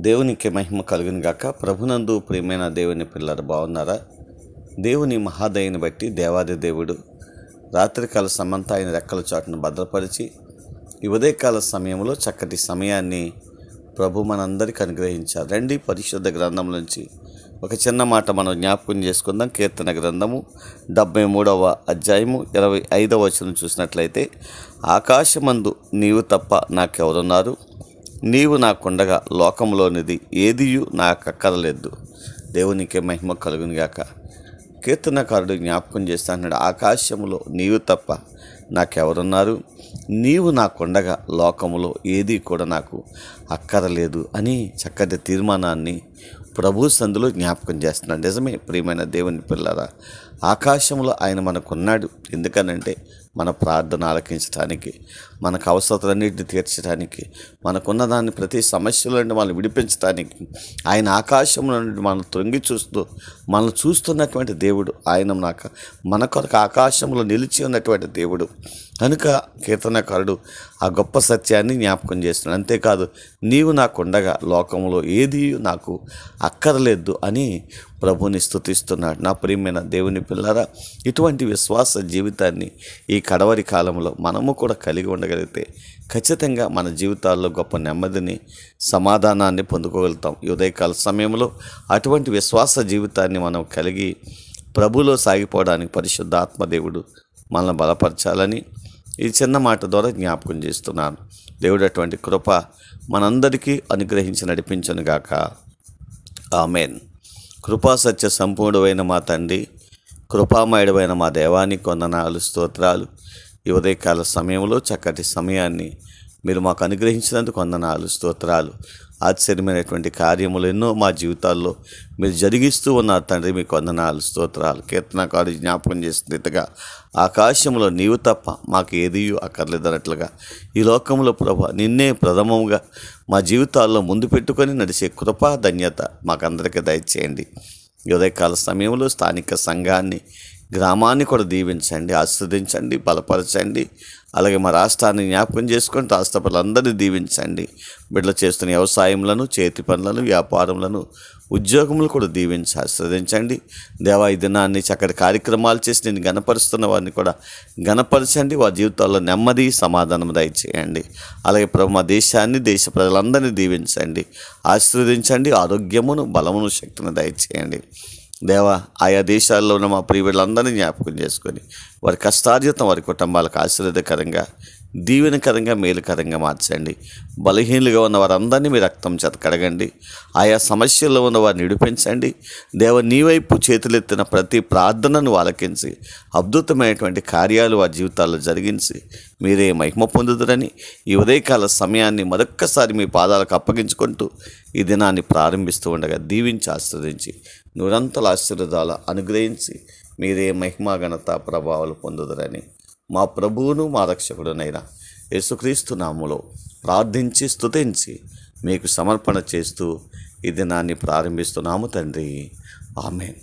దేవునికి మహిమ కలుగును గాక. ప్రభునందు ప్రియమైన దేవుని పిల్లలు బాగున్నారా? దేవుని మహాదయని బట్టి దేవాది దేవుడు రాత్రికాల సమంతా ఆయన రెక్కల చాటును భద్రపరిచి ఈ ఉదయకాల సమయంలో చక్కటి సమయాన్ని ప్రభు మనందరికీ అనుగ్రహించారు. రండి, పరిశుద్ధ గ్రంథం నుంచి ఒక చిన్న మాట మనం జ్ఞాపకం చేసుకుందాం. కీర్తన గ్రంథము 73వ అధ్యాయము 25వ వచనం చూసినట్లయితే, ఆకాశమందు నీవు తప్ప నాకెవరున్నారు, నీవు నాకుండగా లోకంలోనిది ఏదియు నాకక్కరలేదు. దేవునికి మహిమ కలుగును గాక. కీర్తనకారుడు జ్ఞాపకం చేస్తా అన్నాడు, ఆకాశములో నీవు తప్ప నాకెవరున్నారు, నీవు నాకుండగా లోకములో ఏది కూడా నాకు అక్కరలేదు అని చక్కటి తీర్మానాన్ని ప్రభు సందులో జ్ఞాపకం చేస్తున్నాడు. నిజమే ప్రియమైన దేవుని పిల్లరా, ఆకాశంలో ఆయన మనకున్నాడు. ఎందుకనంటే మన ప్రార్థన ఆలకించడానికి, మనకు అవసరతలన్నింటినీ తీర్చడానికి, మనకున్న దాన్ని ప్రతి సమస్యల నుండి మనం విడిపించడానికి ఆయన ఆకాశంలో నుండి మనం తొంగి మనల్ని చూస్తున్నటువంటి దేవుడు. ఆయన మన కొరకు ఆకాశంలో నిలిచి ఉన్నటువంటి దేవుడు కనుక కీర్తనకారుడు ఆ గొప్ప సత్యాన్ని జ్ఞాపకం చేస్తున్నాడు. అంతేకాదు, నీవు నాకుండగా లోకంలో ఏది నాకు అక్కర్లేదు అని ప్రభుని స్తుతిస్తున్నాడు. నా ప్రియమైన దేవుని పిల్లరా, ఇటువంటి విశ్వాస జీవితాన్ని ఈ కడవరి కాలంలో మనము కూడా కలిగి ఉండగలిగితే ఖచ్చితంగా మన జీవితాల్లో గొప్ప నెమ్మదిని, సమాధానాన్ని పొందుకోగలుగుతాం. ఈ ఉదయకాల సమయంలో అటువంటి విశ్వాస జీవితాన్ని మనం కలిగి ప్రభులో సాగిపోవడానికి పరిశుద్ధ ఆత్మదేవుడు మనల్ని బలపరచాలని ఈ చిన్న మాట ద్వారా జ్ఞాపకం చేస్తున్నాను. దేవుడు అటువంటి కృప మనందరికీ అనుగ్రహించి నడిపించనుగాక. ఆమెన్. కృపా సత్య సంపూర్ణమైన మా తండ్రి, కృపామయుడమైన మా దేవానికి వందనాలు, స్తోత్రాలు. ఈ ఉదయకాల సమయంలో చక్కటి సమయాన్ని మీరు మాకు అనుగ్రహించినందుకు వందనాలు, స్తోత్రాలు. ఆశ్చర్యమైనటువంటి కార్యములు ఎన్నో మా జీవితాల్లో మీరు జరిగిస్తూ ఉన్నారు తండ్రి, మీకు వందనాలు, స్తోత్రాలు. కీర్తనకారుడు జ్ఞాపకం చేసిన రీతిగా ఆకాశంలో నీవు తప్ప మాకు ఏదీ అక్కర్లేదన్నట్లుగా ఈ లోకంలో ప్రభు నిన్నే ప్రథమముగా మా జీవితాల్లో ముందు పెట్టుకొని నడిచే కృపా ధన్యత మాకందరికీ దయచేయండి. ఈ ఉదయకాల సమయంలో స్థానిక సంఘాన్ని, గ్రామాన్ని కూడా దీవించండి, ఆశీర్వదించండి, బలపరచండి. అలాగే మా రాష్ట్రాన్ని జ్ఞాపకం చేసుకొని రాష్ట్ర ప్రజలందరినీ దీవించండి. బిడ్డలు చేస్తున్న వ్యవసాయములను, చేతి పనులను, వ్యాపారములను, ఉద్యోగములు కూడా దీవించి ఆశీర్వదించండి. దేవా, ఈ దినాన్ని చక్కటి కార్యక్రమాలు చేసి నేను గణపరుస్తున్న వారిని కూడా గణపరచండి. వారి జీవితాల్లో నెమ్మది, సమాధానం దయచేయండి. అలాగే ప్రభు మా దేశాన్ని, దేశ ప్రజలందరినీ దీవించండి, ఆశీర్వదించండి. ఆరోగ్యమును, బలమును, శక్తిని దయచేయండి. దేవా, ఆయా దేశాల్లో ఉన్న మా ప్రియులందరినీ జ్ఞాపకం చేసుకొని వారి కష్టార్జితం వారి కుటుంబాలకు ఆశీర్వాదకరంగా, దీవెనకరంగా, మేలుకరంగా మార్చండి. బలహీనులుగా ఉన్న వారందరినీ మీ రక్తం చేత కడగండి. ఆయా సమస్యల్లో ఉన్న వారిని విడిపించండి. దేవ, నీ వైపు చేతులెత్తిన ప్రతి ప్రార్థనను ఆలకించి అద్భుతమైనటువంటి కార్యాలు వారి జీవితాల్లో జరిగించి మీరే మహిమ పొందుదురని ఈ ఉదయకాల సమయాన్ని మరొక్కసారి మీ పాదాలకు అప్పగించుకుంటూ ఈ దినాన్ని ప్రారంభిస్తూ ఉండగా దీవించి ఆశీర్వదించి నిరంతర ఆశీర్వాదాలు అనుగ్రహించి మీరే మహిమ, ఘనత, ప్రభావాలు పొందుదురని మా ప్రభువును మా రక్షకుడునైన యేసుక్రీస్తు నామములో ప్రార్థించి స్తుతించి మీకు సమర్పణ చేస్తూ ఈ దినాన్ని ప్రారంభిస్తున్నాము తండ్రి. ఆమేన్.